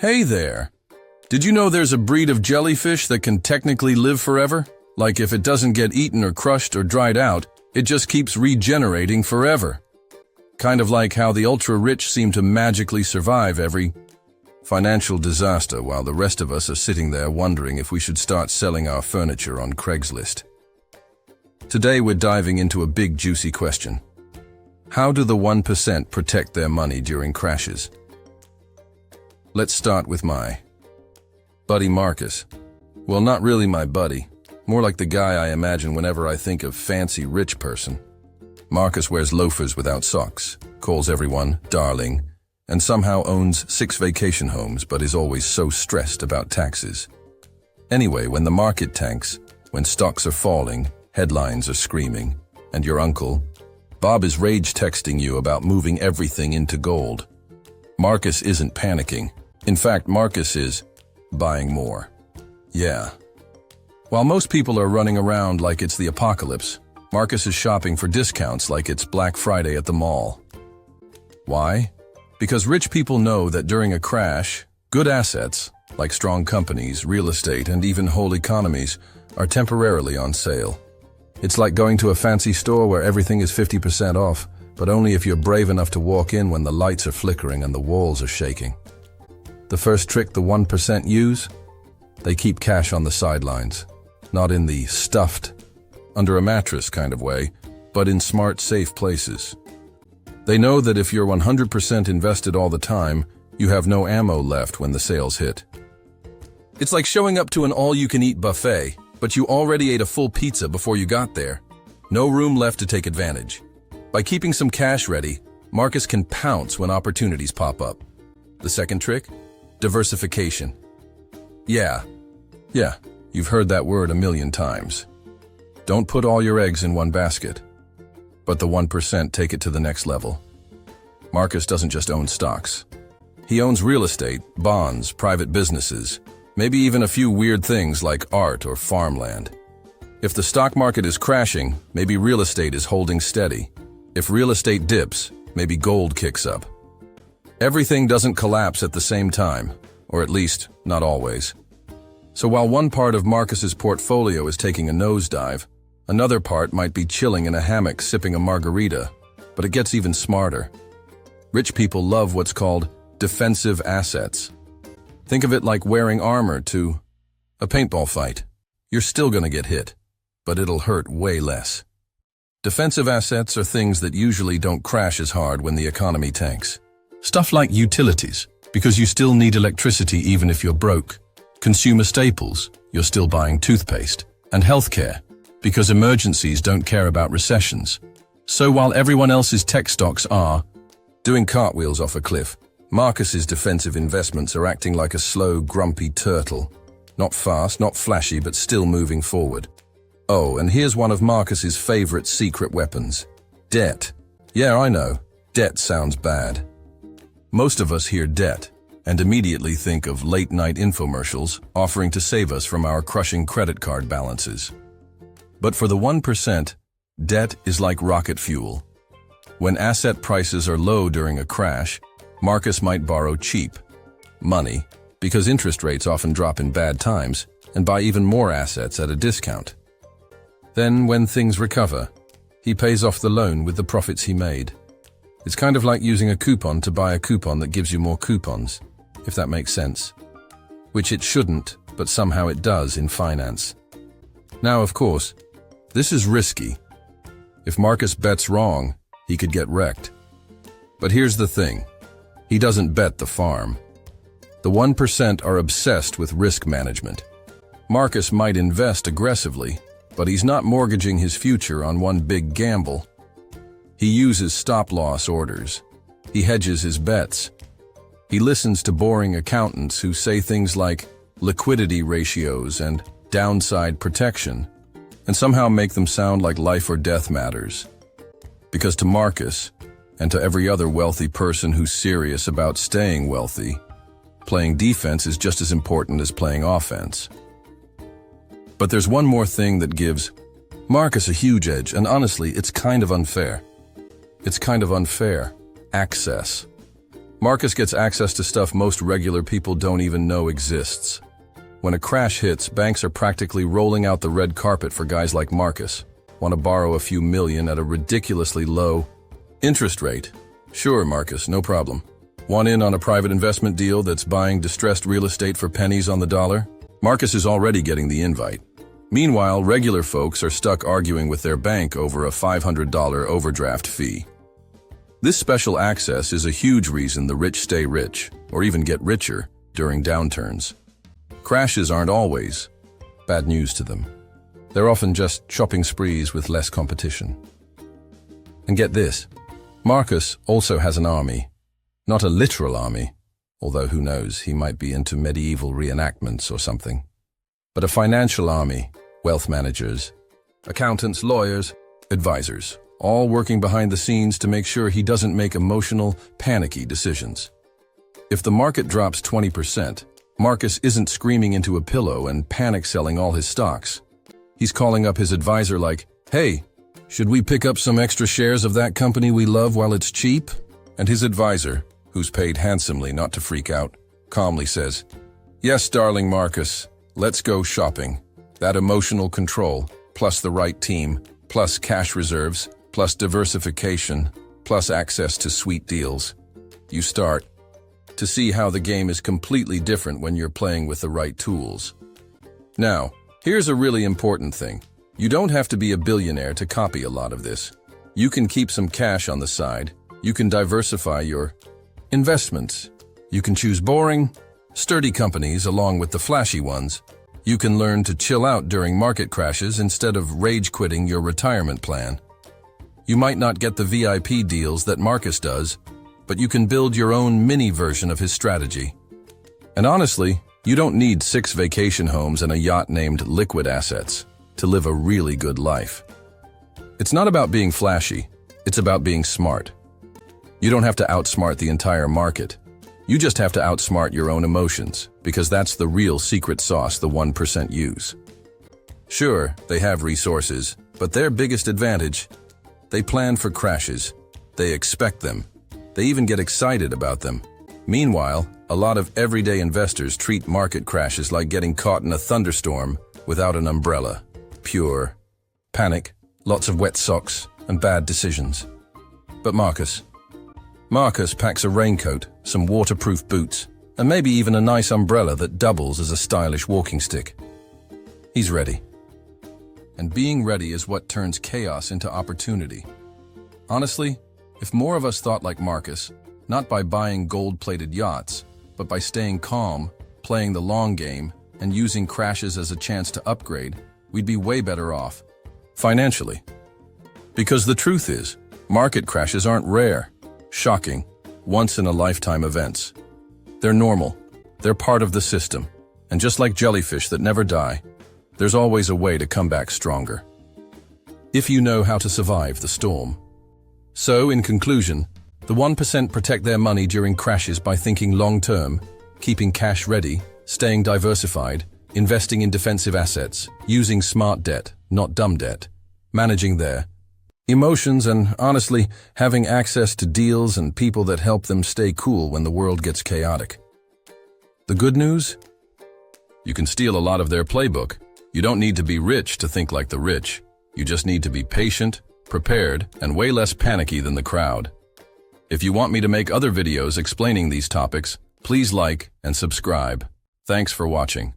Hey there! Did you know there's a breed of jellyfish that can technically live forever? Like if it doesn't get eaten or crushed or dried out, it just keeps regenerating forever. Kind of like how the ultra-rich seem to magically survive every financial disaster while the rest of us are sitting there wondering if we should start selling our furniture on Craigslist. Today we're diving into a big juicy question. How do the 1% protect their money during crashes? Let's start with my buddy Marcus. Well, not really my buddy. More like the guy I imagine whenever I think of fancy rich person. Marcus wears loafers without socks, calls everyone darling, and somehow owns 6 vacation homes but is always so stressed about taxes. Anyway, when the market tanks, when stocks are falling, headlines are screaming, and your uncle, Bob, is rage texting you about moving everything into gold. Marcus isn't panicking. In fact, Marcus is buying more. Yeah. While most people are running around like it's the apocalypse, Marcus is shopping for discounts like it's Black Friday at the mall. Why? Because rich people know that during a crash, good assets, like strong companies, real estate, and even whole economies, are temporarily on sale. It's like going to a fancy store where everything is 50% off, but only if you're brave enough to walk in when the lights are flickering and the walls are shaking. The first trick the 1% use? They keep cash on the sidelines. Not in the stuffed, under a mattress kind of way, but in smart, safe places. They know that if you're 100% invested all the time, you have no ammo left when the sales hit. It's like showing up to an all-you-can-eat buffet, but you already ate a full pizza before you got there. No room left to take advantage. By keeping some cash ready, Marcus can pounce when opportunities pop up. The second trick? Diversification. Yeah, you've heard that word a million times. Don't put all your eggs in one basket. But the 1% take it to the next level. Marcus doesn't just own stocks. He owns real estate, bonds, private businesses, maybe even a few weird things like art or farmland. If the stock market is crashing, maybe real estate is holding steady. If real estate dips, maybe gold kicks up. Everything doesn't collapse at the same time, or at least, not always. So while one part of Marcus's portfolio is taking a nosedive, another part might be chilling in a hammock sipping a margarita, but it gets even smarter. Rich people love what's called defensive assets. Think of it like wearing armor to a paintball fight. You're still gonna get hit, but it'll hurt way less. Defensive assets are things that usually don't crash as hard when the economy tanks. Stuff like utilities, because you still need electricity even if you're broke. Consumer staples, you're still buying toothpaste. And healthcare, because emergencies don't care about recessions. So while everyone else's tech stocks are doing cartwheels off a cliff, Marcus's defensive investments are acting like a slow, grumpy turtle. Not fast, not flashy, but still moving forward. Oh, and here's one of Marcus's favorite secret weapons. Debt. Yeah, I know. Debt sounds bad. Most of us hear debt and immediately think of late-night infomercials offering to save us from our crushing credit card balances. But for the 1%, debt is like rocket fuel. When asset prices are low during a crash, Marcus might borrow cheap money because interest rates often drop in bad times and buy even more assets at a discount. Then, when things recover, he pays off the loan with the profits he made. It's kind of like using a coupon to buy a coupon that gives you more coupons, if that makes sense. Which it shouldn't, but somehow it does in finance. Now, of course, this is risky. If Marcus bets wrong, he could get wrecked. But here's the thing. He doesn't bet the farm. The 1% are obsessed with risk management. Marcus might invest aggressively, but he's not mortgaging his future on one big gamble. He uses stop-loss orders. He hedges his bets. He listens to boring accountants who say things like liquidity ratios and downside protection, and somehow make them sound like life or death matters. Because to Marcus, and to every other wealthy person who's serious about staying wealthy, playing defense is just as important as playing offense. But there's one more thing that gives Marcus a huge edge, and honestly, it's kind of unfair. Access. Marcus gets access to stuff most regular people don't even know exists. When a crash hits, banks are practically rolling out the red carpet for guys like Marcus. Want to borrow a few million at a ridiculously low interest rate? Sure, Marcus, no problem. Want in on a private investment deal that's buying distressed real estate for pennies on the dollar? Marcus is already getting the invite. Meanwhile, regular folks are stuck arguing with their bank over a $500 overdraft fee. This special access is a huge reason the rich stay rich, or even get richer, during downturns. Crashes aren't always bad news to them. They're often just shopping sprees with less competition. And get this, Marcus also has an army. Not a literal army, although who knows, he might be into medieval reenactments or something. But a financial army, wealth managers, accountants, lawyers, advisors, all working behind the scenes to make sure he doesn't make emotional, panicky decisions. If the market drops 20%, Marcus isn't screaming into a pillow and panic selling all his stocks. He's calling up his advisor like, "Hey, should we pick up some extra shares of that company we love while it's cheap?" And his advisor, who's paid handsomely not to freak out, calmly says, "Yes, darling Marcus, let's go shopping. That emotional control, plus the right team, plus cash reserves, plus diversification, plus access to sweet deals. You start to see how the game is completely different when you're playing with the right tools." Now, here's a really important thing. You don't have to be a billionaire to copy a lot of this. You can keep some cash on the side. You can diversify your investments. You can choose boring, sturdy companies along with the flashy ones. You can learn to chill out during market crashes instead of rage quitting your retirement plan. You might not get the VIP deals that Marcus does, but you can build your own mini version of his strategy. And honestly, you don't need 6 vacation homes and a yacht named Liquid Assets to live a really good life. It's not about being flashy, it's about being smart. You don't have to outsmart the entire market. You just have to outsmart your own emotions, because that's the real secret sauce the 1% use. Sure, they have resources, but their biggest advantage, they plan for crashes. They expect them. They even get excited about them. Meanwhile, a lot of everyday investors treat market crashes like getting caught in a thunderstorm without an umbrella. Pure panic, lots of wet socks, and bad decisions. But Marcus packs a raincoat, some waterproof boots, and maybe even a nice umbrella that doubles as a stylish walking stick. He's ready. And being ready is what turns chaos into opportunity. Honestly, if more of us thought like Marcus, not by buying gold-plated yachts, but by staying calm, playing the long game, and using crashes as a chance to upgrade, we'd be way better off, financially. Because the truth is, market crashes aren't rare, shocking, once-in-a-lifetime events. They're normal. They're part of the system. And just like jellyfish that never die, there's always a way to come back stronger. If you know how to survive the storm. So, in conclusion, the 1% protect their money during crashes by thinking long-term, keeping cash ready, staying diversified, investing in defensive assets, using smart debt, not dumb debt, managing their emotions, and honestly, having access to deals and people that help them stay cool when the world gets chaotic. The good news? You can steal a lot of their playbook. You don't need to be rich to think like the rich. You just need to be patient, prepared, and way less panicky than the crowd. If you want me to make other videos explaining these topics, please like and subscribe. Thanks for watching.